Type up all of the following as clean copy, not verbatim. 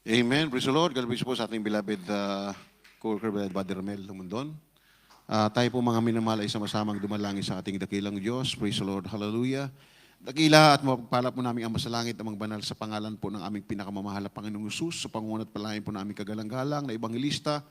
Amen. Praise the Lord. God bless po sa ating beloved co-worker, beloved Brother Mel Lumundon. Tayo po mga minamahal ay sama-samang dumalangin sa ating dakilang Diyos. Praise the Lord. Hallelujah. Dakila at mapagpala po namin ang masalangit at banal sa pangalan po ng aming pinakamamahal na Panginoong Jesus, sa pangunat palayan po namin kagalang-galang na Ebangelista,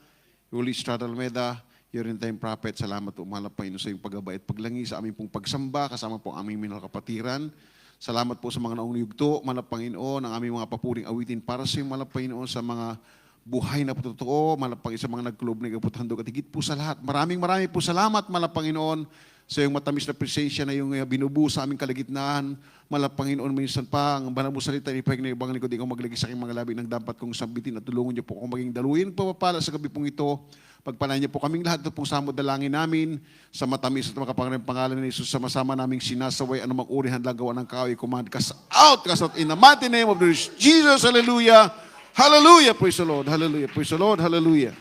Uli Estrada Almeda, Yerin Time Prophet. Salamat po, mahal na Panginoon, sa iyong paggabay at paglangi sa aming pong pagsamba, kasama po ang aming minahal kapatiran. Salamat po sa mga naong yugto, mahal na Panginoon, ang aming mga papuring awitin para sa iyo, mahal na Panginoon, sa mga buhay na totoo, mahal na Panginoon, sa mga nagkulob na kaputhandog at higit po sa lahat. Maraming po salamat, mahal na Panginoon, sa iyong matamis na presensya na iyong binubuo sa aming kalagitnaan. Mahal na Panginoon, minsan pa, ang banal mo salita, ipahig na ibang likod, ikaw maglagi sa aking mga labi ng dapat kong sambitin at tulungan niyo po kung maging daluyin. Papapala sa gabi pong ito, pagpalain niyo po kaming lahat ito pong samod dalangin namin sa matamis at makapangyarihang pangalan ni Jesus, sama-sama naming sinasaway anumang uri handlang gawa ng kaaway, command cast out in the mighty name of Jesus. Hallelujah. Hallelujah. Praise the Lord. Hallelujah. Praise the Lord. Hallelujah.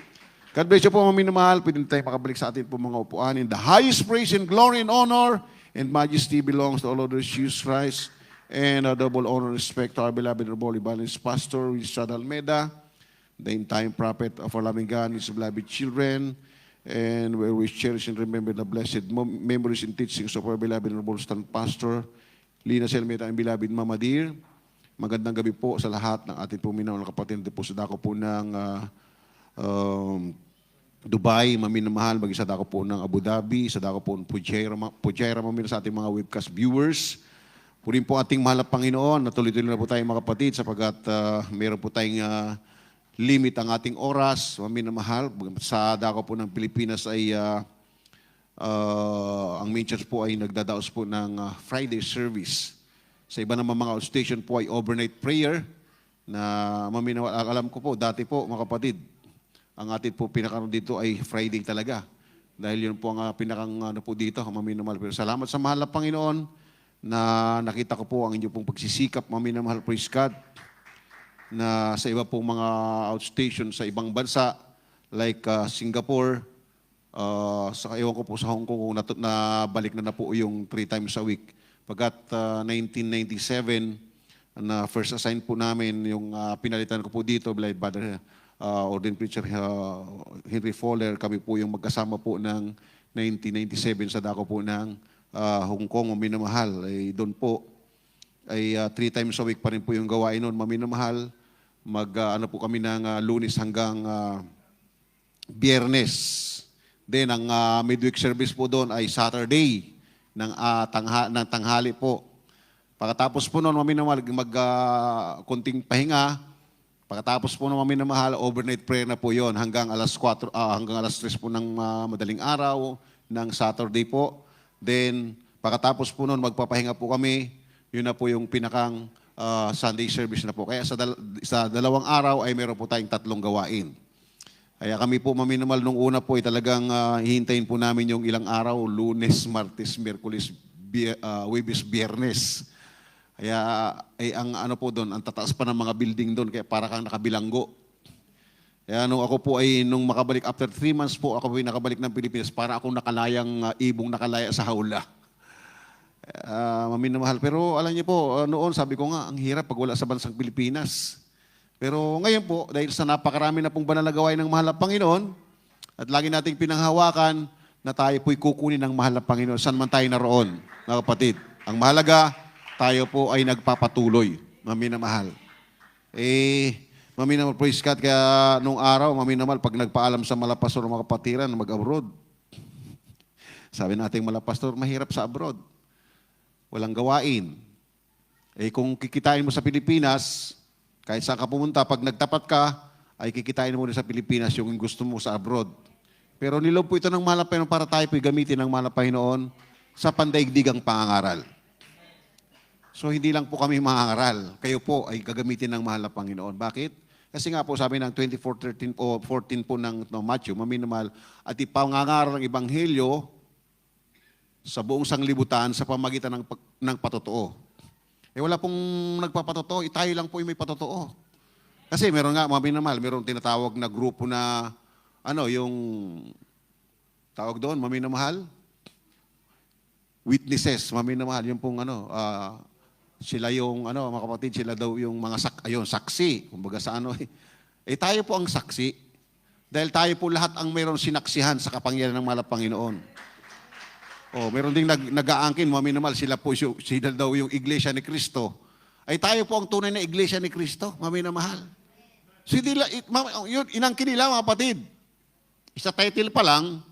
God bless you po, mga minamahal. Pwede tayo makabalik sa atin po mga upuan. In the highest praise and glory and honor and majesty belongs to our Lord Jesus Christ, and a double honor and respect to our beloved and holy Evangelist Pastor Richard Almeda, the in-time prophet of our loving God, his beloved children, and where we cherish and remember the blessed memories and teachings of our beloved and honorable stand pastor, Lina Selmeta, and beloved Mama Dear. Magandang gabi po sa lahat ng ating puminaw na kapatid po sa dako po ng Dubai, maminamahal, mag-isa dako po ng Abu Dhabi, sa dako po ng Pujaira, mamina sa ating mga webcast viewers. Purin po ating mahal na Panginoon, natuloy-tuloy na po tayo mga kapatid, sapagat meron po tayong limit ang ating oras, maminamahal. Sa dako po ng Pilipinas ay ang main church po ay nagdadaos po ng Friday service. Sa iba naman mga outstation po ay overnight prayer na maminamahal. Alam ko po, dati po mga kapatid, ang atin po pinakaroon dito ay Friday talaga. Dahil yun po ang pinakang po dito, maminamahal. Pero salamat sa mahal na Panginoon na nakita ko po ang inyong pong pagsisikap, maminamahal, praise God, na sa iba pong mga outstation sa ibang bansa, like Singapore, sa ewan ko po sa Hong Kong, kung nabalik na po yung 3 times a week. Pagkat 1997, na first assign po namin, yung pinalitan ko po dito, beloved Brother Ordained Preacher Henry Fowler, kami po yung magkasama po ng 1997 sa dako po ng Hong Kong, maminamahal. Ay, doon po ay 3 times a week pa rin po yung gawain noon, maminamahal. Ano po kami ng Lunes hanggang Biyernes. Then ang midweek service po doon ay Saturday ng tanghali po. Pagkatapos po noon, maminamahal, konting pahinga. Pagkatapos po ng maminamahal, overnight prayer na po yon hanggang alas 4, hanggang alas 3 po ng madaling araw ng Saturday po. Then, pagkatapos po noon, magpapahinga po kami. Yun na po yung pinakang Sunday service na po. Kaya sa dalawang araw ay meron po tayong 3 gawain. Kaya kami po maminamahal nung una po ay talagang hihintayin po namin yung ilang araw, Lunes, Martes, Miyerkules, Huwebes, Biyernes. Kaya ang ano po doon, ang tataas pa ng mga building doon, kaya para kang nakabilanggo. Kaya nung ako po ay, nung makabalik, after 3 months po, ako po ay nakabalik ng Pilipinas, para akong nakalayang ibong nakalaya sa hawla. Maminamahal. Pero alam niyo po, noon sabi ko nga, ang hirap pag wala sa bansang Pilipinas. Pero ngayon po, dahil sa napakarami na pong banal na gawain ng mahal na Panginoon, at lagi nating pinanghawakan na tayo po'y kukunin ng mahal na Panginoon. Saan man tayo naroon, mga kapatid. Ang mahalaga, tayo po ay nagpapatuloy, maminamahal. Maminamahal, praise God, kaya nung araw, maminamahal, pag nagpaalam sa malapastor mga kapatiran, mag-abroad. Sabi natin malapastor, mahirap sa abroad. Walang gawain. Kung kikitain mo sa Pilipinas, kahit saan ka pumunta, pag nagtapat ka, ay kikitain mo rin sa Pilipinas yung gusto mo sa abroad. Pero nilob po ito ng mahal na Panginoon para tayo po'y gamitin ng mahal na Panginoon sa pandaigdigang pangangaral. So hindi lang po kami mangangaral, kayo po ay gagamitin ng mahal na Panginoon. Bakit? Kasi nga po sabi ng 24:13 o 14 po ng Matthew, maminamahal, at ipangangaral ng Ebanghelyo sa buong sanglibutan sa pamagitan ng patotoo. Wala pong nagpapatotoo, tayo lang po yung may patotoo. Kasi meron nga, maminamahal, meron tinatawag na grupo na, yung tawag doon, maminamahal, witnesses, maminamahal, yung pong sila yung, mga kapatid, sila daw yung mga saksi. Kumbaga sa tayo po ang saksi. Dahil tayo po lahat ang mayroon sinaksihan sa kapangyarihan ng mahal na Panginoon. Meron ding nag-aangkin, maminamal, sila daw yung iglesia ni Kristo. Ay tayo po ang tunay na iglesia ni Kristo, maminamahal. So, yun, inangkin nila, mga kapatid. Isa title pa lang,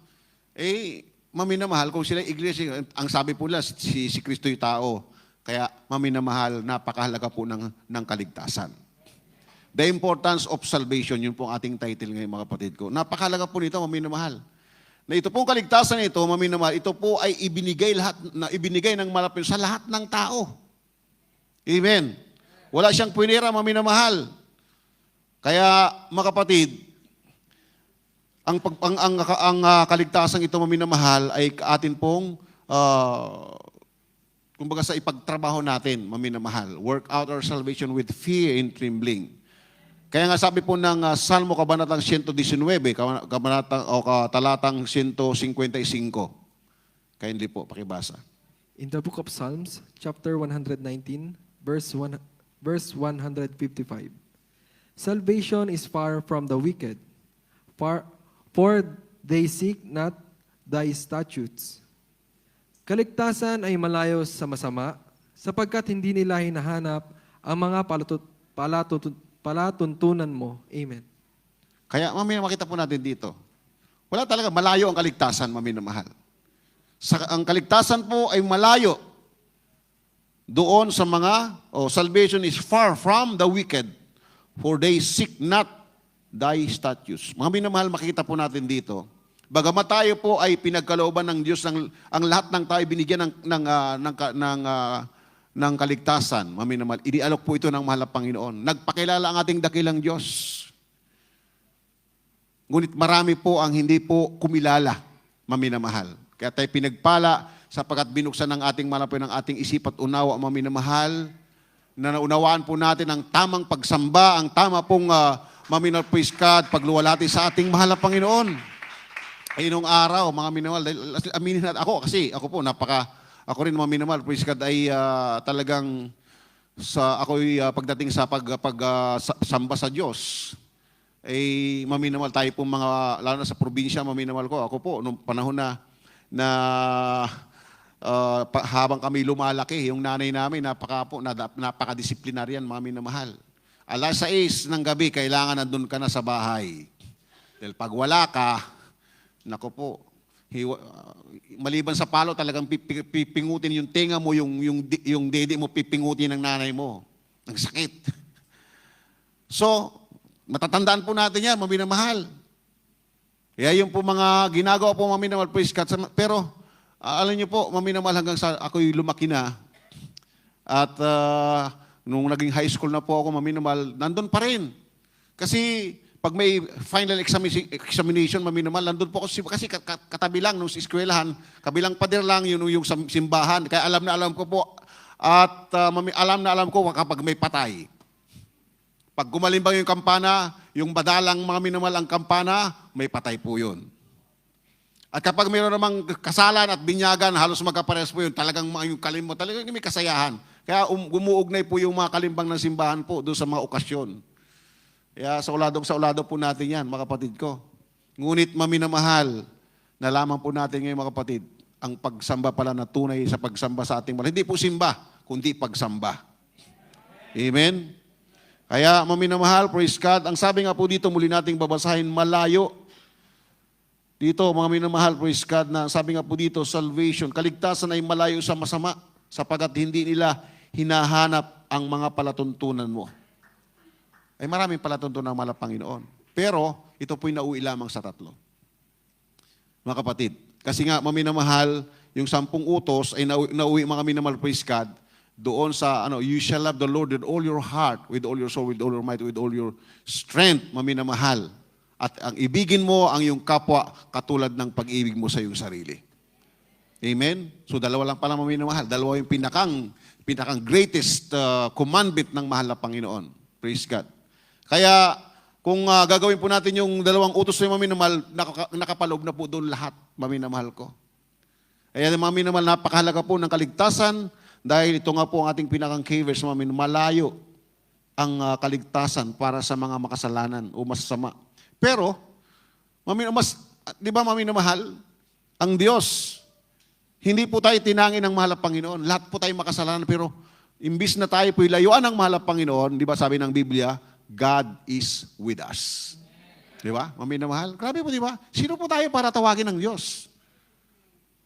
maminamahal, kung sila iglesia, ang sabi po nila, si Kristo yung tao. Kaya, maminamahal, napakahalaga po ng kaligtasan. The importance of salvation, yun po ang ating title ngayon, mga kapatid ko. Napakahalaga po nito, maminamahal. Na ito pong kaligtasan nito, maminamahal, ito po ay ibinigay ng malapit sa lahat ng tao. Amen. Wala siyang puwinira, maminamahal. Kaya, mga kapatid, ang kaligtasan ito, maminamahal, ay atin pong, kumbaga sa ipagtrabaho natin, maminamahal. Work out our salvation with fear and trembling. Kaya nga sabi po ng Salmo Kabanatang 119, talatang 155. Kindly po, pakibasa. In the book of Psalms, chapter 119, verse 155. Salvation is far from the wicked, for they seek not thy statutes. Kaligtasan ay malayo sa masama, sapagkat hindi nila hinahanap ang mga palatuntunan mo. Amen. Kaya, makita po natin dito. Wala talaga, malayo ang kaligtasan, maminamahal. Ang kaligtasan po ay malayo doon sa salvation is far from the wicked, for they seek not thy statutes. Mga minamahal, makita po natin dito. Bagamat tayo po ay pinagkalooban ng Diyos, ang lahat ng tayo binigyan ng kaligtasan, maminamahal, inialok po ito ng mahal na Panginoon. Nagpakilala ang ating dakilang Diyos. Ngunit marami po ang hindi po kumilala, maminamahal. Kaya tayo pinagpala sapagkat binuksan ng ating malapit ng ating isip at unawa, maminamahal, na naunawaan po natin ang tamang pagsamba, ang tama pong maminal praise God, pagluwalhati sa ating mahal na Panginoon. Ay nung araw, mga minamahal, aminin natin, ako po, ako rin mga minamahal, praise God, ay talagang ako'y pagdating sa pagsamba sa Diyos, ay maminamahal tayo po lalo na sa probinsya, maminamahal ko, ako po, nung panahon na habang kami lumalaki, yung nanay namin, napakadisiplinaryan, mga minamahal. Alas 6 ng gabi, kailangan nandun ka na sa bahay. Dahil pag wala ka, nako po, maliban sa palo, talagang pipingutin yung tenga mo, yung dede mo, pipingutin ng nanay mo. Ang sakit. So, matatandaan po natin yan, maminamahal. Kaya yung po mga ginagawa po, maminamahal, praise God. Pero, alam niyo po, maminamahal, hanggang sa ako'y lumaki na. At nung naging high school na po ako, maminamahal, nandun pa rin. Kasi pag may final examination, maminamahal, nandun po ako. Kasi katabi lang nung eskwelahan, kabilang pader lang yung simbahan. Kaya alam na alam ko po. At alam na alam ko kapag may patay. Pag gumalimbang yung kampana, yung badalang mga minamahal ang kampana, may patay po yun. At kapag mayroon namang kasalan at binyagan, halos magkapares po yun, talagang yung kalimbo, talagang may kasayahan. Kaya gumuugnay po yung mga kalimbang ng simbahan po doon sa mga okasyon. Kaya sa ulado po natin yan, mga kapatid ko. Ngunit maminamahal, nalaman po natin ngayon, mga kapatid, ang pagsamba pala na tunay sa pagsamba sa ating mahal. Hindi po simba, kundi pagsamba. Amen? Kaya maminamahal, praise God, ang sabi nga po dito, muli nating babasahin, malayo. Dito, mga minamahal, praise God, na sabi nga po dito, salvation, kaligtasan ay malayo sa masama, sapagat hindi nila hinahanap ang mga palatuntunan mo. Ay maraming palatuntunan ng mahal na Panginoon. Pero, ito po'y nauwi lamang sa 3. Mga kapatid, kasi nga, maminamahal, yung 10 utos ay nauwi mga minamahal, praise God, doon sa, you shall love the Lord with all your heart, with all your soul, with all your might, with all your strength, maminamahal. At ang ibigin mo ang iyong kapwa katulad ng pag-ibig mo sa iyong sarili. Amen? So dalawa lang pala maminamahal. Dalawa yung pinakang greatest commandment ng mahal na Panginoon. Praise God. Kaya kung gagawin po natin yung 2 utos na maminamahal, nakapaloob na po doon lahat, maminamahal ko. Kaya maminamahal, napakahalaga po ng kaligtasan, Dahil ito nga po ang ating pinakang key-verse, malayo ang kaligtasan para sa mga makasalanan o masasama. Pero, di ba maminamahal, ang Diyos, hindi po tayo tinangin ng mahal na Panginoon. Lahat po tayo makasalanan, pero imbis na tayo po'y layuan ng mahal na Panginoon, di ba sabi ng Biblia, God is with us. Di ba? Maminamahal. Grabe po, di ba? Sino po tayo para tawagin ng Diyos?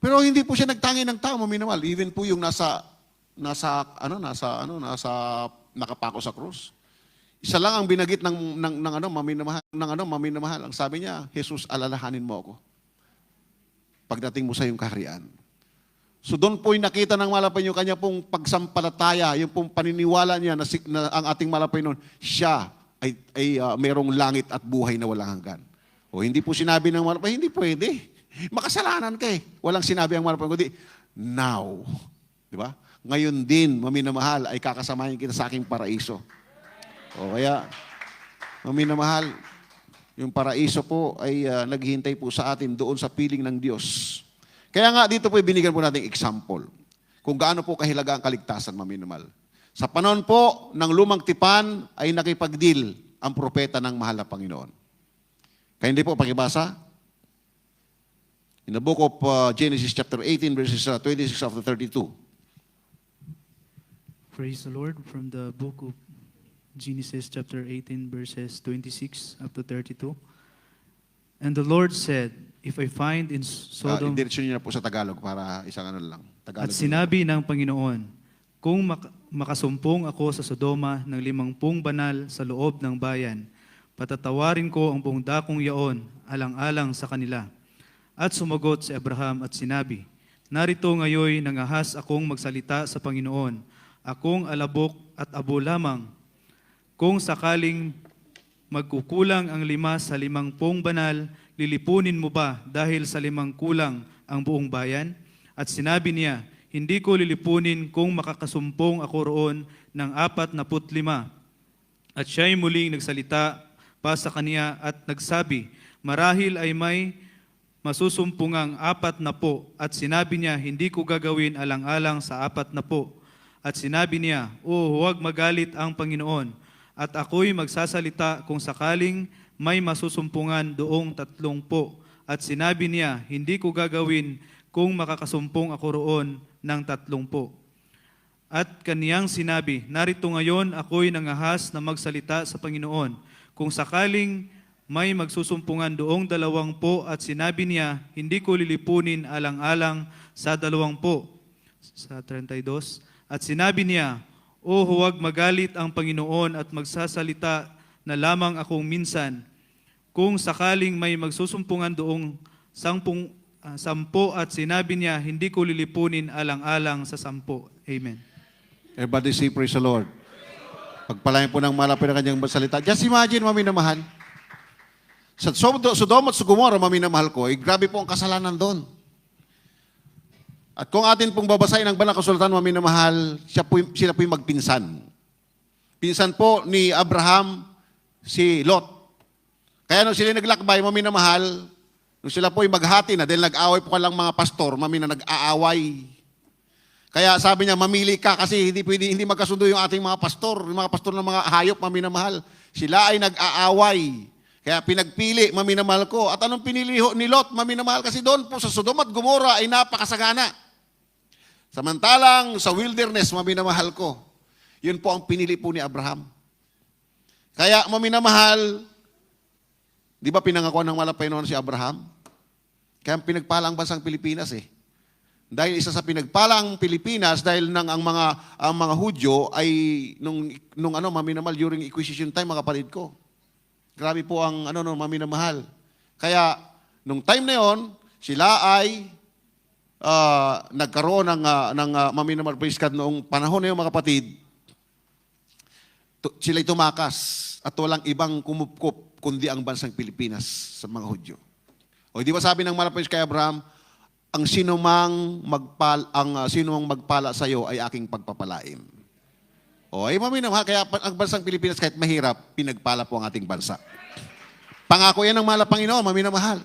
Pero hindi po siya nagtangin ng tao, maminamahal. Even po yung nasa nakapako sa krus. Isa lang ang binagit ng maminamahal. Ang sabi niya, Jesus, alalahanin mo ako pagdating mo sa iyong kaharian. So doon po'y nakita ng malapay yung kanya pong pagsampalataya, yung pong paniniwala niya na ang ating malapay noon, siya ay merong langit at buhay na walang hanggan. O hindi po sinabi ng malapay, hindi pwede. Makasalanan ka eh. Walang sinabi ang malapay, kundi now. Di ba? Ngayon din, maminamahal, ay kakasamahin kita sa aking paraiso. O kaya, maminamahal, yung paraiso po ay naghihintay po sa atin doon sa piling ng Diyos. Kaya nga dito po binigyan po natin example kung gaano po kahilaga ang kaligtasan, maminamahal. Sa panahon po ng lumang tipan ay nakipagdeal ang propeta ng mahal na Panginoon. Kaya hindi po pakibasa. In the book of Genesis chapter 18 verses 26 up to 32. Praise the Lord. From the book of Genesis chapter 18 verses 26 up to 32. And the Lord said, if I find in Sodom... Indireksyon niyo na po sa Tagalog para isang ano lang. Tagalog. At sinabi ng Panginoon, kung makasumpong ako sa Sodoma ng 50 banal sa loob ng bayan, patatawarin ko ang buong dakong yaon, alang-alang sa kanila. At sumagot si Abraham at sinabi, narito ngayon nangahas akong magsalita sa Panginoon, akong alabok at abo lamang. Kung sakaling magkukulang ang 5 sa 50 banal, lilipunin mo ba dahil sa 5 kulang ang buong bayan? At sinabi niya, hindi ko lilipunin kung makakasumpong ako roon ng 45. At siya'y muling nagsalita pa sa kaniya at nagsabi, marahil ay may masusumpungang 40. At sinabi niya, hindi ko gagawin alang-alang sa 40. At sinabi niya, huwag magalit ang Panginoon. At ako'y magsasalita kung sakaling may masusumpungan doong 30. At sinabi niya, hindi ko gagawin kung makakasumpong ako roon ng 30. At kaniyang sinabi, narito ngayon ako'y nangahas na magsalita sa Panginoon. Kung sakaling may magsusumpungan doong 20. At sinabi niya, hindi ko lilipunin alang-alang sa 20. Sa 32. At sinabi niya, huwag magalit ang Panginoon at magsasalita na lamang akong minsan. Kung sakaling may magsusumpungan doong 10 at sinabi niya, hindi ko lilipunin alang-alang sa 10. Amen. Everybody say praise the Lord. Pagpalain po ng malapit na kanyang salita. Just imagine, maminamahal. Sa Sodom at Gomorrah, maminamahal ko, grabe po ang kasalanan doon. At kung atin pong babasahin ang banal na kasulatan, maminamahal, sila po'y magpinsan. Pinsan po ni Abraham si Lot. Kaya nung sila naglakbay, maminamahal, nung sila po'y maghati na, dahil nag-away po lang mga pastor, nag-aaway. Kaya sabi niya, mamili ka kasi hindi magkasundo yung ating mga pastor ng mga hayop, maminamahal. Sila ay nag-aaway. Kaya pinagpili, maminamahal ko. At anong pinili ni Lot, maminamahal? Kasi doon po sa Sodom at Gomorrah ay napakasagana. Samantalang sa wilderness, maminamahal ko. Yun po ang pinili po ni Abraham. Kaya maminamahal, di ba pinangakuan ng malapay noon si Abraham? Kaya pinagpala ang bansang Pilipinas eh. Dahil isa sa pinagpalang Pilipinas dahil ang mga Hudyo ay nung maminamahal during Inquisition time, mga kapatid ko. Grabe po ang maminamahal. Kaya nung time na yon, sila ay nagkaroon ng maminamahal, praise God, noong panahon na yun, mga kapatid. Sila'y tumakas at walang ibang kumupkup kundi ang bansang Pilipinas sa mga Hudyo. O di ba sabi ng malapit kay Abraham, ang sinumang magpala sa iyo ay aking pagpapalain. O ay maminamahal, kaya ang bansang Pilipinas kahit mahirap, pinagpala po ang ating bansa. Pangako yan ng mahal na Panginoon, maminamahal.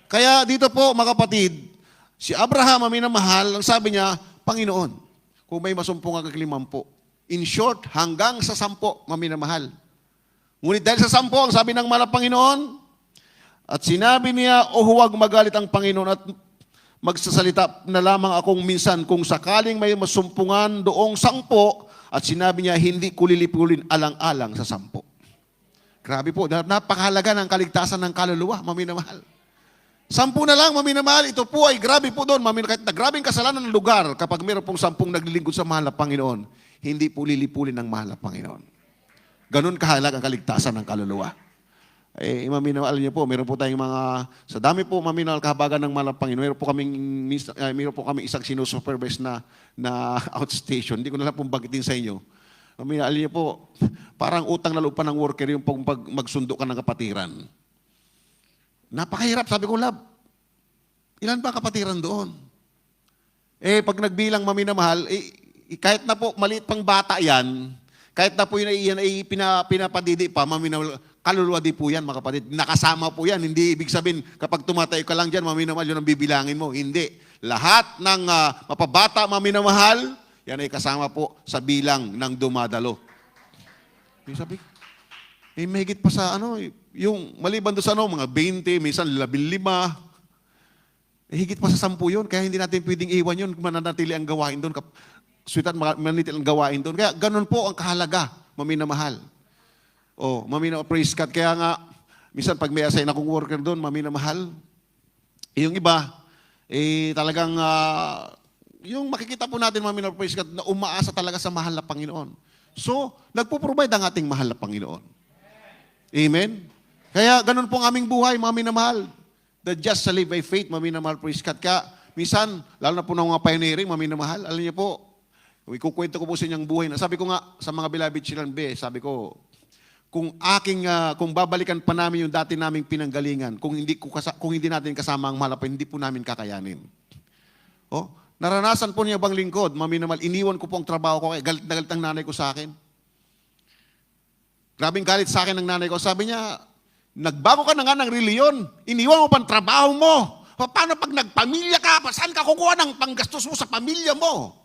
Kaya dito po, mga kapatid, si Abraham, maminamahal, ang sabi niya, Panginoon, kung may masumpungan kang 50. In short, hanggang sa 10, maminamahal. Ngunit dahil sa 10, ang sabi ng mahal na Panginoon, at sinabi niya, o huwag magalit ang Panginoon at magsasalita na lamang akong minsan kung sakaling may masumpungan doong 10, at sinabi niya, hindi ko lilipulin alang-alang sa 10. Grabe po, napakahalaga ng kaligtasan ng kaluluwa, maminamahal. 10 na lang, maminamahal. Ito po ay grabe po doon. Kahit na grabing kasalanan ng lugar, kapag meron pong 10 naglilingkod sa mahal na Panginoon, hindi po lilipulin ng mahal na Panginoon. Ganun kahalaga ang kaligtasan ng kaluluwa. Maminamahal niyo po, meron po tayong mga, sa dami po maminamahal kahabagan ng mahal na Panginoon, meron po kami isang sinusupervise na outstation. Hindi ko na lang pong bagitin sa inyo. Maminamahal niyo po, parang utang na loob pa ng worker yung pag magsundo ka ng kapatiran. Napakahirap. Sabi ko, love, ilan ba kapatiran doon? Pag nagbilang maminamahal, kahit na po maliit pang bata yan, kahit na po yun ay pinapadidi pa, maminamahal, kaluluwa di po yan, mga kapatid. Nakasama po yan. Hindi ibig sabihin, kapag tumatayo ka lang dyan, maminamahal, yun ang bibilangin mo. Hindi. Lahat ng mapabata, maminamahal, yan ay kasama po sa bilang ng dumadalo. Sabi, mahigit pa sa yung maliban doon sa mga 20, minsan 15, higit pa sa 10 yun. Kaya hindi natin pwedeng iwan yun, mananatili ang gawain doon. Sweetan, mananatili ang gawain doon. Kaya ganun po ang kahalaga, maminamahal. Maminamahal, praise God. Kaya nga, minsan pag may assign akong worker doon, maminamahal. Yung iba, talagang, yung makikita po natin, maminamahal, praise God, na umaasa talaga sa mahal na Panginoon. So, nagpo-provide ang ating mahal na Panginoon. Amen? Kaya ganun po ang aming buhay, mga minamahal. The just shall live by faith, mga minamahal, praise God. Kaya minsan, lalo na po ng mga pioneering, mga minamahal, alam niyo po, ikukwento ko po sa inyong buhay. Sabi ko nga, sa mga beloved children, sabi ko, kung babalikan pa namin yung dati naming pinanggalingan, kung hindi natin kasama ang mahal, hindi po namin kakayanin. Naranasan po niya bang lingkod, mga minamahal, iniwan ko po ang trabaho ko, kaya galit na galit ang nanay ko sa akin. Grabing galit sa akin ng nanay ko. Sabi niya, nagbago ka na nga ng reliyon. Iniwan mo pang trabaho mo. Paano pag nagpamilya ka? Saan ka kukuha ng panggastos mo sa pamilya mo?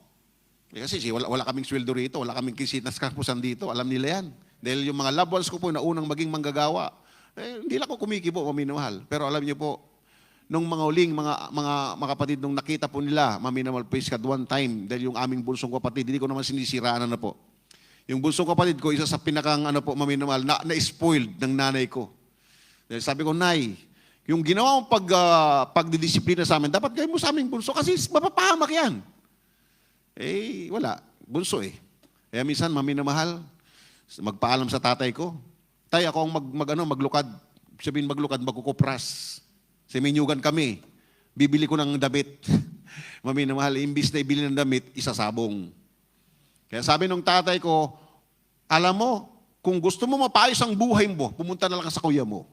Kasi wala kaming sweldo rito. Wala kaming kisinas kapusan dito. Alam nila yan. Dahil yung mga loved ones ko po na unang maging manggagawa, hindi lang ko kumikibo, maminamahal. Pero alam niyo po, nung mga uling, mga kapatid, nung nakita po nila, maminamahal, praise God, one time, dahil yung aming bunsong kapatid, hindi ko naman sinisiraan na po. Yung bunsong kapatid ko, isa sa pinakang maminamahal, na-spoiled ng nanay ko. Dahil sabi ko, Nay, yung ginawa mong pagdidisiplina sa amin, dapat gawin mo sa aming bunso kasi mapapahamak yan. Wala. Bunso Kaya minsan, maminamahal, magpaalam sa tatay ko, Tay, ako ang maglukad. Sabihin maglukad, magkukupras. Seminyugan kami. Bibili ko ng damit. Maminamahal, imbis na ibili ng damit, isasabong. Kaya sabi nung tatay ko, alam mo, kung gusto mo mapaayos ang buhay mo, pumunta na lang sa kuya mo.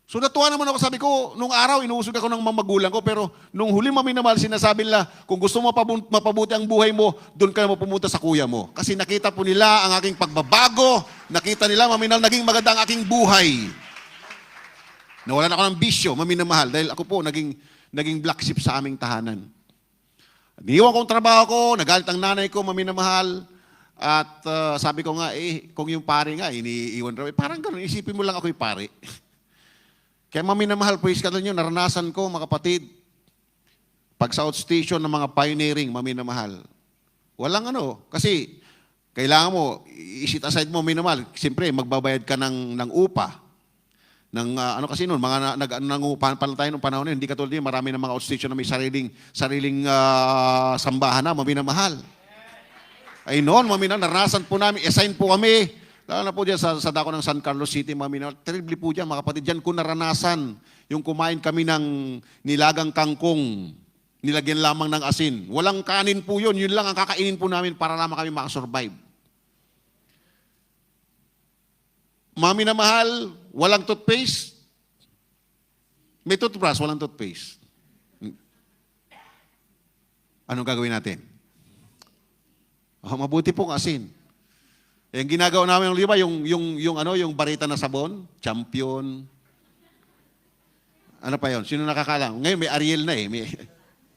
So natuwa naman ako, sabi ko, nung araw, inuusog ako ng mga magulang ko, pero nung huli maminamahal, sinasabi nila, kung gusto mo mapabuti ang buhay mo, doon ka na pumunta sa kuya mo. Kasi nakita po nila ang aking pagbabago, nakita nila, maminamahal, naging maganda ang aking buhay. Nawalan ako ng bisyo, maminamahal, dahil ako po, naging black sheep sa aming tahanan. Niiwan ko ang trabaho ko, nagalit ang nanay ko, maminamahal, at sabi ko nga, kung yung pare nga, iniiwan raw, parang gano'n, isipin mo lang ako yung pare. Kaya maminamahal, praise God nyo, naranasan ko, mga kapatid, pag sa outstation ng mga pioneering, maminamahal. Walang kasi kailangan mo, i-sit aside mo, maminamahal, siyempre, magbabayad ka ng upa. Kasi noon, mga nangupahan pala tayo noong panahon yun, hindi katulad yun, marami ng mga outstation na may sariling sambahan na, maminamahal. Ay noon, maminamahal, naranasan po namin, assign po kami, lalo na po dyan sa dako ng San Carlos City, maminamahal, terribly po dyan, mga kapatid, dyan ko naranasan, yung kumain kami ng nilagang kangkong, nilagyan lamang ng asin. Walang kanin po yun lang ang kakainin po namin para lamang kami makasurvive. Mami na mahal, walang toothpaste. May toothbrush, walang toothpaste. Anong gagawin natin? Mabuti pong asin. Yung ginagawa namin, di ba, yung barita na sabon, Champion. Ano pa yon? Sino nakakalam? Ngayon may Ariel na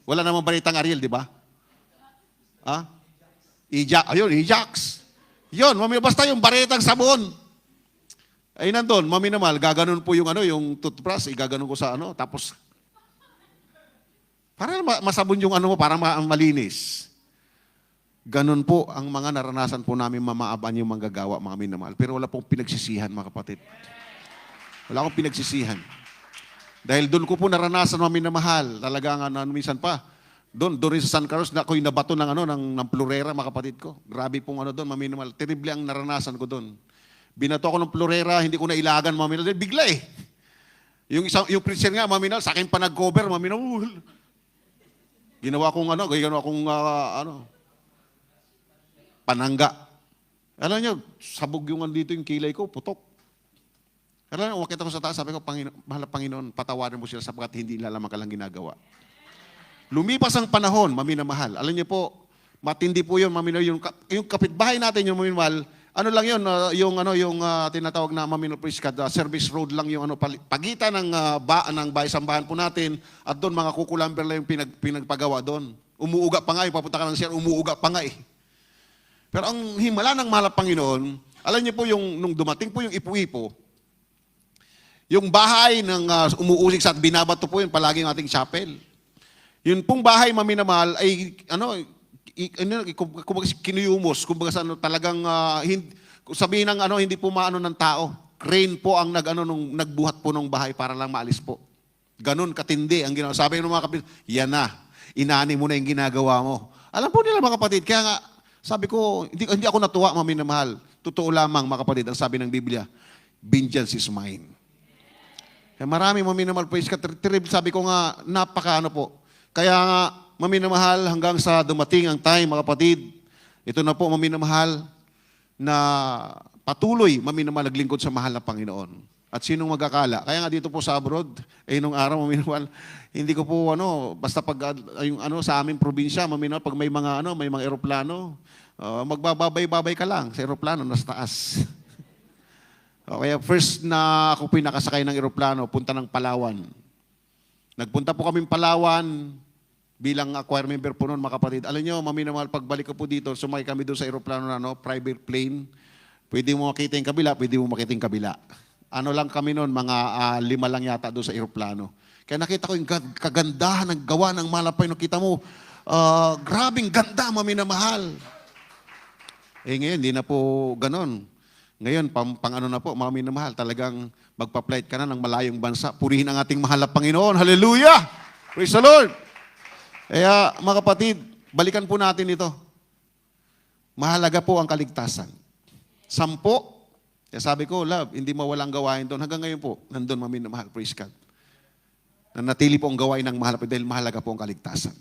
wala namang baritang Ariel, di ba? Ajax. Yun, basta yung baretang sabon. Ay nandun, maminamal, gaganon po yung yung toothbrush, igaganon ko sa tapos para masabon yung mo, para malinis. Ganon po ang mga naranasan po namin mamaaban yung manggagawa, mga minamahal. Pero wala pong pinagsisihan, mga kapatid. Wala akong pinagsisihan. Dahil doon ko po naranasan, mga minamahal. Talaga nga, minsan pa, doon rin sa San Carlos, na ako'y nabato ng plurera, mga kapatid ko. Grabe pong doon, mga minamahal. Terrible ang naranasan ko doon. Binato ako ng plurera, hindi ko na ilagan, mga minamahal. Bigla eh. Yung preacher nga, mga minamahal, sa akin pa nag-cover, mga minamahal. Ginawa kong panangga. Alam niyo, sabog yung dito yung kilay ko, putok. Alam niyo, umakit ako sa taas, sabi ko, mahal na Panginoon, patawarin mo sila sapagkat hindi nila lamang kalang ginagawa. Lumipas ang panahon, maminamahal. Alam niyo po, matindi po yun, maminamahal. Yung kapitbahay natin, yung maminamahal, lang yun, yung tinatawag na maminamahal praise God, service road lang yung pagitan ng sambahan po natin, at doon mga kukulamber lang yung pinagpagawa doon. Umuuga pa nga, papunta ka ng siya, umuuga pa nga eh. Pero ang himala ng mahal na Panginoon, alam niyo po nung dumating po yung Ipu-Ipo, yung bahay ng umuusig sa at binabato po yun, palagi ng ating chapel. Yun pong bahay, maminamahal, ay kumbaga kinuyumos, kumbaga talagang sabihin ng hindi po maano ng tao. Crane po ang nung nagbuhat po ng bahay para lang maalis po. Ganon katindi ang ginawa. Sabi ng mga kapatid, yan na, inani mo na yung ginagawa mo. Alam po nila mga kapatid, kaya nga, sabi ko, hindi ako natuwa, maminamahal. Totoo lamang, mga kapatid, ang sabi ng Biblia, vengeance is mine. Kaya marami maminamahal, praise God. Sabi ko nga, po. Kaya nga, maminamahal, hanggang sa dumating ang time, mga kapatid, ito na po, maminamahal, na patuloy, maminamahal, naglingkod sa mahal na Panginoon. At sinong magkakala? Kaya nga dito po sa abroad, nung araw, maminamahal, hindi ko po, basta pag, sa aming probinsya, maminamahal, pag may mga eroplano, magbababay-babay ka lang sa eroplano, nasa taas. Kaya first na ako po nakasakay ng eroplano, punta ng Palawan. Nagpunta po kaming Palawan, bilang choir member po noon, mga kapatid. Alam nyo, maminamahal, pagbalik ko po dito, sumakay kami doon sa eroplano na private plane. Pwede mo makita yung kabila, pwede mo makita yung kabila. Lang kami noon, mga 5 lang yata doon sa eroplano. Kaya nakita ko yung kagandahan ng gawa ng malapay. Nakita mo, grabing ganda, maminamahal. Ngayon, hindi na po ganon. Ngayon, pang na po, maminamahal, talagang magpa-flight ka na ng malayong bansa. Purihin ang ating mahal na Panginoon. Hallelujah! Praise the Lord! Kaya, mga kapatid, balikan po natin ito. Mahalaga po ang kaligtasan. 10, kaya sabi ko, love, hindi mawalang gawain doon. Hanggang ngayon po, nandun maminamahal, praise God. Nanatili po ang gawain ng mahal dahil mahalaga po ang kaligtasan.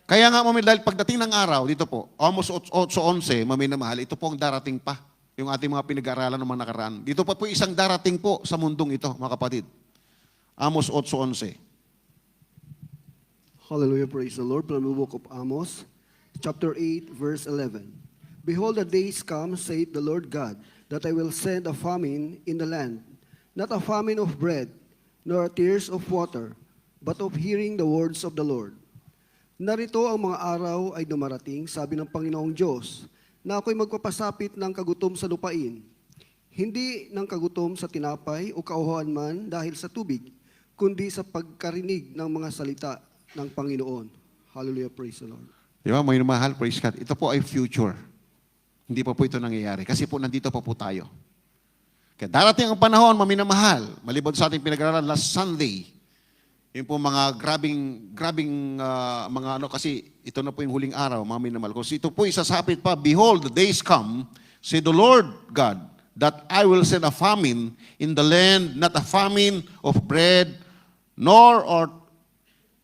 Kaya nga, dahil pagdating ng araw, dito po, almost 8:11, maminamahal, ito po ang darating pa. Yung ating mga pinag-aaralan ng mga nakaraan. Dito pa po isang darating po sa mundong ito, mga kapatid. Amos 8:11. Hallelujah, praise the Lord. From the book of Amos, chapter 8, verse 11. Behold, the days come, saith the Lord God, that I will send a famine in the land, not a famine of bread, nor tears of water, but of hearing the words of the Lord. Narito ang mga araw ay dumarating, sabi ng Panginoong Diyos, na ako'y magpapasapit ng kagutom sa lupain, hindi ng kagutom sa tinapay o kauhawan man dahil sa tubig, kundi sa pagkarinig ng mga salita ng Panginoon. Hallelujah, praise the Lord. Di ba, mga mahal, praise God. Ito po ay future. Hindi pa po ito nangyayari. Kasi po nandito pa po tayo. Kaya darating ang panahon, maminamahal, malibad sa ating pinag-aralan last Sunday, yung po mga grabing kasi ito na po yung huling araw, maminamahal. Kasi ito po isasapit pa, behold, the days come, say the Lord God, that I will send a famine in the land, not a famine of bread, nor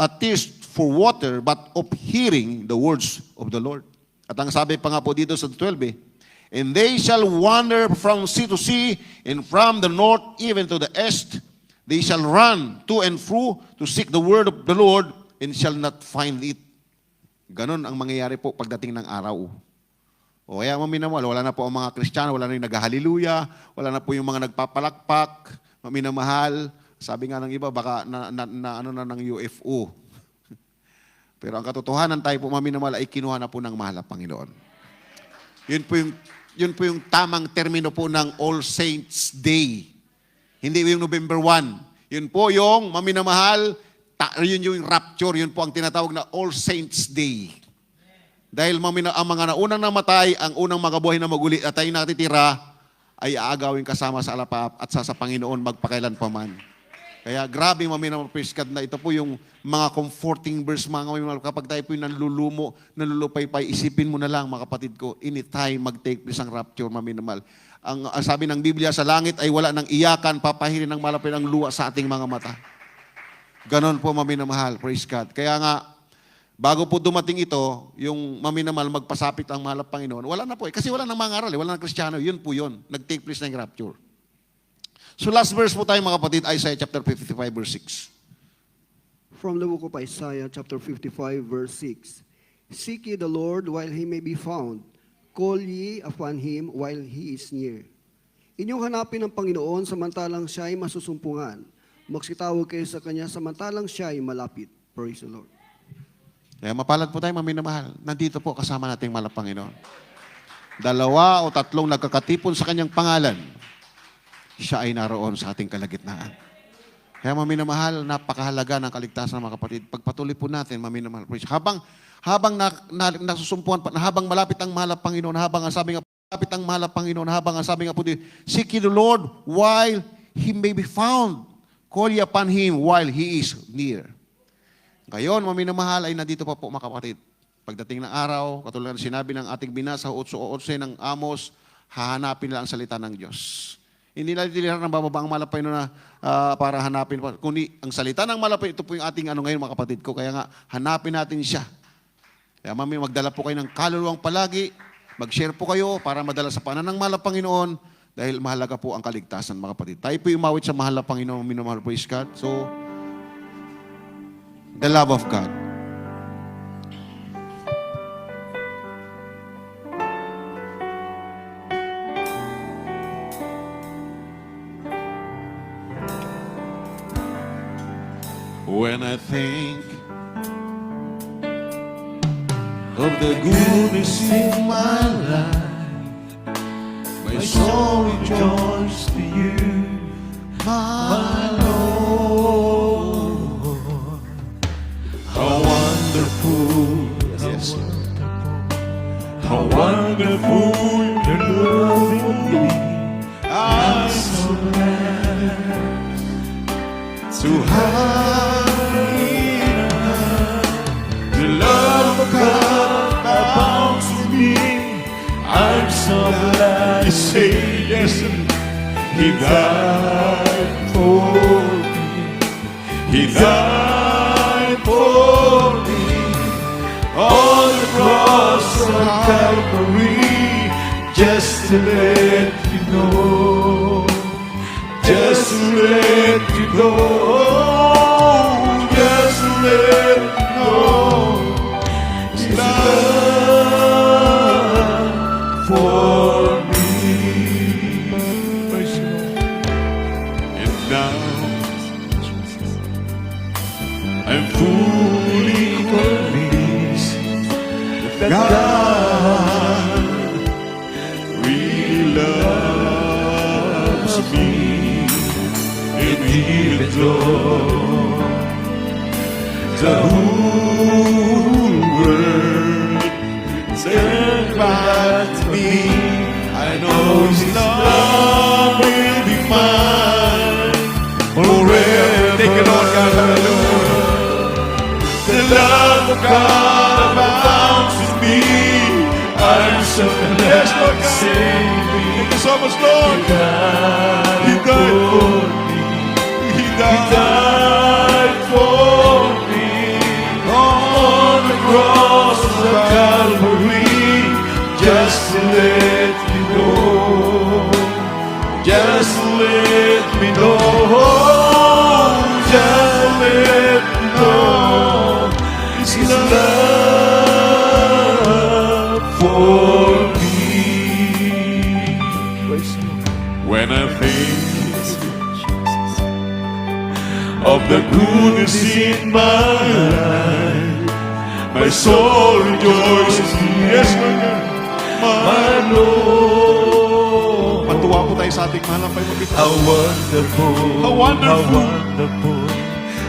a thirst for water, but of hearing the words of the Lord. At ang sabi pa nga po dito sa 12, and they shall wander from sea to sea, and from the north even to the east. They shall run to and fro to seek the word of the Lord, and shall not find it. Ganon ang mangyayari po pagdating ng araw. O kaya maminamahal, wala na po ang mga Kristiyano, wala na yung nag-hallelujah, wala na po yung mga nagpapalakpak, maminamahal. Sabi nga ng iba, baka na ng UFO. Pero ang katotohanan tayo po, maminamahal, ay kinuha na po ng mahal na Panginoon. Yun po yung tamang termino po ng All Saints Day. Hindi yung November 1. Yun po yung maminamahal, yun yung rapture, yun po ang tinatawag na All Saints Day. Dahil ang mga naunang namatay, ang unang magabuhay na maguli at tayo natitira, ay aagawin kasama sa alapap at sa Panginoon magpakailan pa man. Kaya grabe maminamahal priskad na ito po yung mga comforting verse, mga maminamahal. Kapag tayo po yung nalulupay-pay, isipin mo na lang mga kapatid ko, anytime mag-take place ang rapture, maminamahal. Ang sabi ng Biblia, sa langit ay wala ng iyakan, papahirin ng malapit ang luwa sa ating mga mata. Ganon po maminamahal, praise God. Kaya nga, bago po dumating ito, yung maminamahal magpasapit ang mahal na Panginoon, wala na po eh. Kasi wala nang mga aral eh, wala nang Kristiyano. Yun po yun. Nag-take place na yung rapture. So last verse po tayo mga kapatid, Isaiah chapter 55 verse 6. From the book of Isaiah, chapter 55, verse 6. Seek ye the Lord while he may be found. Call ye upon him while he is near. Inyong hanapin ang Panginoon samantalang siya ay masusumpungan. Magsitawag kayo sa kanya samantalang siya ay malapit. Praise the Lord. Kaya mapalad po tayo maminamahal. Nandito po kasama nating mahal na Panginoon. 2 o 3 nagkakatipon sa kanyang pangalan, siya ay naroon sa ating kalagitnaan. Kaya maminamahal, napakahalaga ng kaligtasan mga kapatid. Pagpatuloy po natin, maminamahal. Habang nasusumpuan, habang malapit ang mahal na Panginoon, habang ang sabi nga, malapit ang mahal na Panginoon, habang ang sabi nga po, seek ye the Lord while he may be found. Call ye upon him while he is near. Ngayon, maminamahal, ay nandito pa po mga kapatid. Pagdating ng araw, katulad ng sinabi ng ating binasa, 8:11 ng Amos, hahanapin nila ang salita ng Diyos. Hindi na tilihan ng bababa ang malapay na para hanapin pa. Kundi ang salita ng malapay, ito po yung ating ngayon mga kapatid ko. Kaya nga, hanapin natin siya. Kaya mami, magdala po kayo ng kaluluwang palagi. Mag-share po kayo para madala sa panan ng mahal na Panginoon. Dahil mahalaga po ang kaligtasan mga kapatid. Tayo po umawit sa mahal na Panginoon, minamahal po God. So, the love of God. When I think of the goodness in my life, my soul rejoices to you, my Lord. How wonderful, yes, how wonderful your love in me. I'm so glad to have the love of God abounds in me. I'm so glad you say yes. He died for me. He died for me on the cross of Calvary, just to let you know, just to let you know, just to let you know, His love for me. And now I'm fully convinced that God really loves me, and even though the whole world turns back to me, I know His love will be mine forever. Take it on, God, hallelujah. The love of God abounds in me. I'm so blessed, Lord God. Thank you so much, Lord. He died for me. He died for me on the cross of Calvary, just to let me know, just to let me know, just to let me know His love for me. When I think of the goodness in my life, My soul rejoices. Yes, my Lord. Matuwa po tayo sa ating mahal na Panginoon. How wonderful, How wonderful. how wonderful,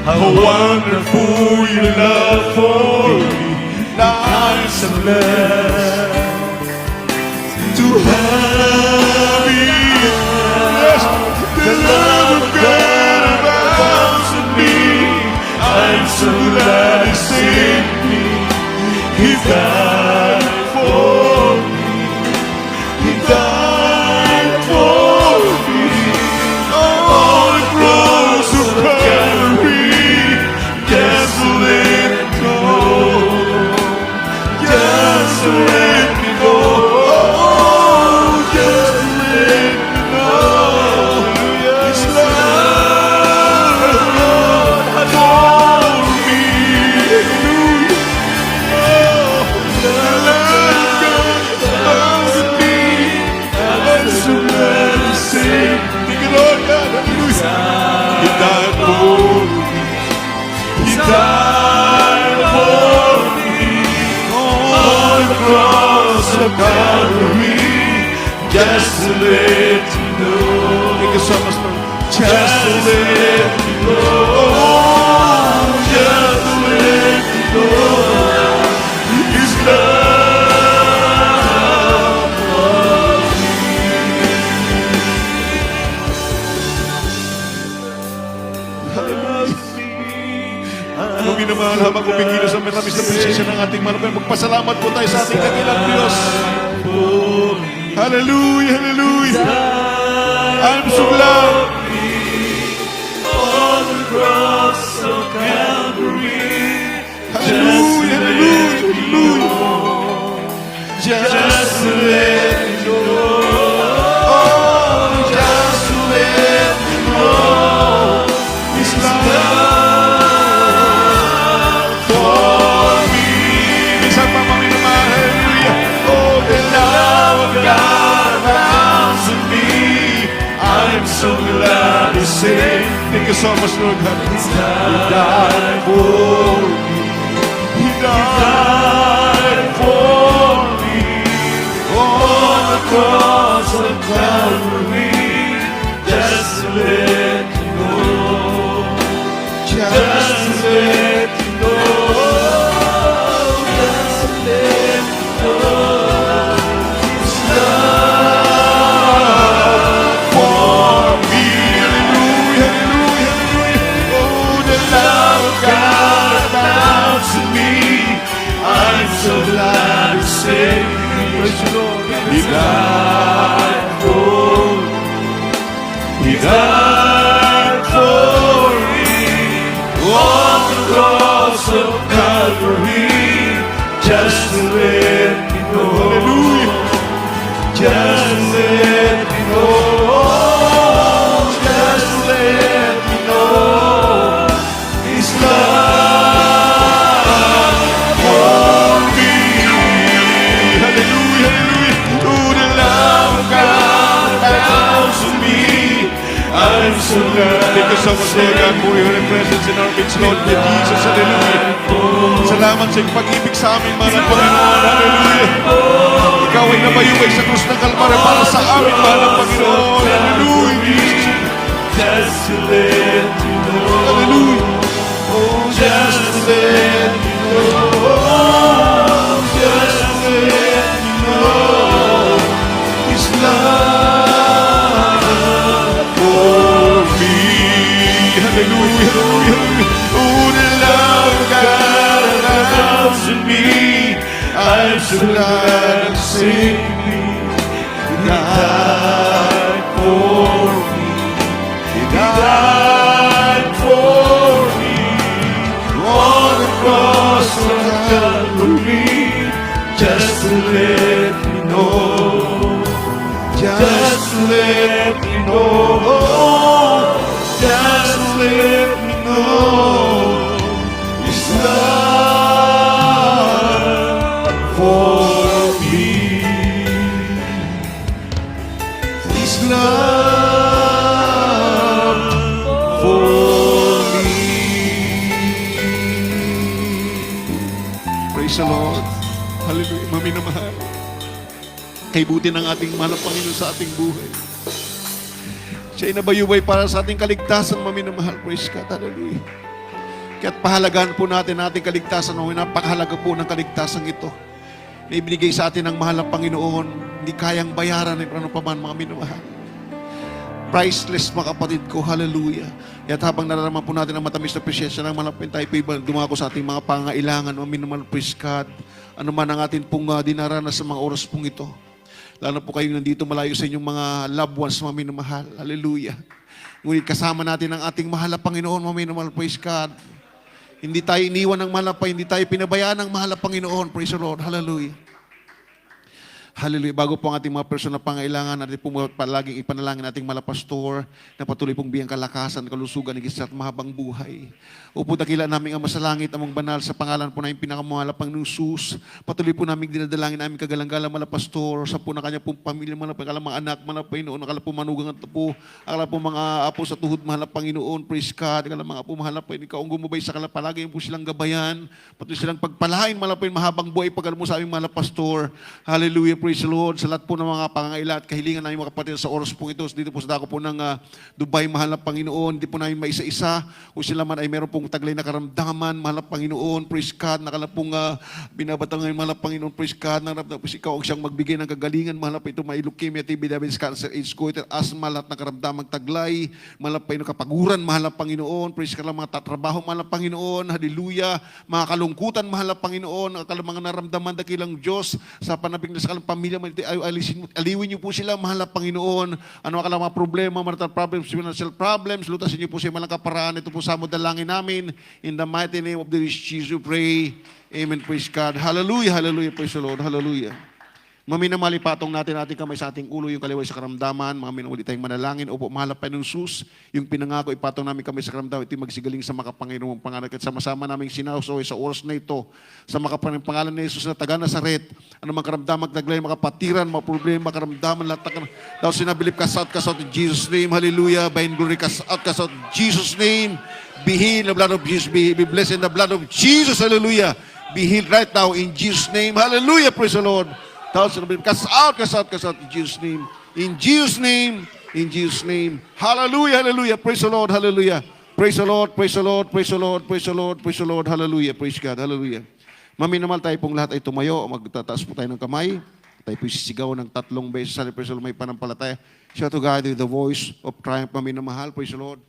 how wonderful your love for me. I'm so glad to have you. Yes, the love of God abounds in me. I'm so glad He saved me. He died for me. He died for me. On the cross of Calvary, just to let me know, just to let me know, oh, just to let me know, His love for me. Oh, the love God for me. I'm so glad He saved me. Thank you, Lord God. Hallelujah. He died for me. He died for me on the cross of Calvary, just to let you know. Thank you so much, Lord. Just to let you know. Just to let you know. His love for me. Anong minamahal habang kumikilos sa matamis na presensya ng ating mahal na Panginoon. Magpasalamat po tayo sa ating dakilang Diyos. Hallelujah, hallelujah. I'm so glad. On the cross of Calvary, Hallelujah, hallelujah, hallelujah. just to let you know, oh, just to let you know, His love for me. Isang pa paminamahal, hallelujah. Oh, the love of God abounds in me. I'm so glad He saved me. Thank you so much, Lord God. He died for me. He died for me on the cross of Calvary, just to let you know, just to let you know, just to let you know, His love for me. Hallelujah, hallelujah, hallelujah. Oh, the love of God abounds in me. I'm so glad He saved me. Praise the Lord. He died for me. He died for me on the cross of Calvary, just to let me know. Hallelujah. Just to let me know. Just to let me know His love for me. Hallelujah, hallelujah. Oh, the love of God abounds in me. I'm so glad. Thank you so much, Lord God, for your presence in our midst, Lord Jesus. Hallelujah. Salamat sa iyong pag-ibig sa amin, mahal na Panginoon. Hallelujah. Ikaw ay nabayubay sa krus ng Kalbaryo para sa amin, mahal na Panginoon. Hallelujah, Jesus. Just to let you know. Hallelujah. Oh, just to let you know. Just to let you know His love for me. Hallelujah, hallelujah. Oh, the love of God abounds in me. I'm so glad He saved me. He died for me. He died for me on the cross of Calvary, just to let me know, just to let me know, just to let me know His love for me. His love for me. minamahal. Kay buti ng ating mahal na Panginoon sa ating buhay. Siya'y nabayubay para sa ating kaligtasan, maminamahal. Praise God. Hallelujah. Kaya't pahalagaan po natin ating kaligtasan. Napakahalaga po ng kaligtasan ito. Na ibinigay sa atin ng mahal na Panginoon. Hindi kayang bayaran ng ano pa man, mga minamahal. Priceless, mga kapatid ko. Hallelujah. At habang nararaman po natin ang matamis na presensya ng malapit, tayo po dumako sa ating mga pangailangan, mga minamahal. Praise God. Ano man ang atin pong dinaranas sa mga oras pong ito. Lalo po kayong nandito malayo sa inyong mga loved ones, mga minamahal. Hallelujah. Ngunit kasama natin ang ating mahal na Panginoon, mga minamahal. Praise God. Hindi tayo iniwan ng mahal na Panginoon, hindi tayo pinabayaan ng mahal na Panginoon. Praise the Lord. Hallelujah. Hallelujah. Bago po ang ating mga personal na pangailangan, natin po palaging ipanalangin ating malapastor na patuloy pong biyang kalakasan, kalusugan, higit at mahabang buhay. Upo dakila namin ang masalangit, among banal sa pangalan po namin pinakamahal Panginoong Jesus. Patuloy po namin dinadalangin namin kagalang-galang malapastor sa po na kanya pong pamilya, malapang mga anak, Panginoon, akala po manugang at po, akala po mga apo sa tuhod, mahal na Panginoon, praise God, akala mga apo, mahal na Panginoon, ikaw ang gumubay sa kalapalagi, po silang gabayan, patuloy silang pagpalain, mahal na Panginoon, mahabang buhay, pagkala mo sa aming mahal na pastor. Hallelujah. Praise the Lord. Sa lahat po ng mga pangangailangan at kahilingan namin mga kapatid sa oras po ito, dito po sa dako po ng Dubai, mahal na Panginoon, hindi po namin maisa-isa, kung sila man ay meron pong taglay na karamdaman, mahal na Panginoon, praise God, nakala pong binabatang ngayon, mahal na Panginoon, praise God, naramdaman po ikaw ang siyang magbigay ng kagalingan, mahal na po ito, may leukemia, TB, diabetes, cancer, AIDS, goiter, asthma, lahat ng karamdamang taglay, mahal na Panginoon, kapaguran, mahal na Panginoon, praise God, mga tatrabaho, mahal na Panginoon, hallelujah, mga kalungkutan, mahal na Panginoon, mga naramdaman dakilang Diyos, sa panabing na sa kalang pamilya, aliwin niyo po sila, mahal na Panginoon. Ano ang mga problema, marital problems, financial problems, lutasin niyo po siya malang kaparaan. Ito po sa mo dalangin namin. In the mighty name of the Lord Jesus, pray. Amen. Praise God. Hallelujah. Hallelujah. Praise the Lord. Hallelujah. Maminamali patong natin ating kamay sa ating ulo, yung kaliway sa karamdaman, mga minamuli tayong manalangin. Opo, mahal na Panginoong Jesus, yung pinangako, ipatong namin kami sa karamdaman, ito magsigaling sa makapanginoong pangalan. At sama-sama namin sinausoy sa oras na ito, sa makapanginoong pangalan ni Jesus na taga Nazaret, ano mga karamdaman, taglay, makapatiran, mga problema, karamdaman, lahat daw sinabilip, cast out in Jesus' name, hallelujah, by in glory, cast out in Jesus' name, be healed in the blood of Jesus, be blessed in the blood of Jesus, hallelujah, be healed right now in Jesus' name, hallelujah, praise the Lord. Cast out in Jesus' name. In Jesus' name. In Jesus' name. Hallelujah, hallelujah. Praise the Lord, hallelujah. Praise the Lord, praise the Lord, praise the Lord, praise the Lord, praise the Lord, hallelujah. Praise God, hallelujah. Maminamal tayo pong lahat ay tumayo. Magtataas po tayo ng kamay. Tayo po sisigaw ng 3 beses. Praise the Lord, may panampalataya. Shout to God with the voice of triumph, maminamahal. Praise the Lord.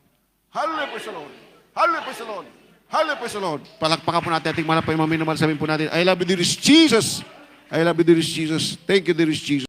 Hallelujah, praise the Lord. Hallelujah, praise the Lord. Hallelujah, praise the Lord. Palakpakan po natin ating manapay, maminamahal. Sabihin po natin, I love you, dear Jesus. I love you, dear Jesus. Thank you, dear Jesus.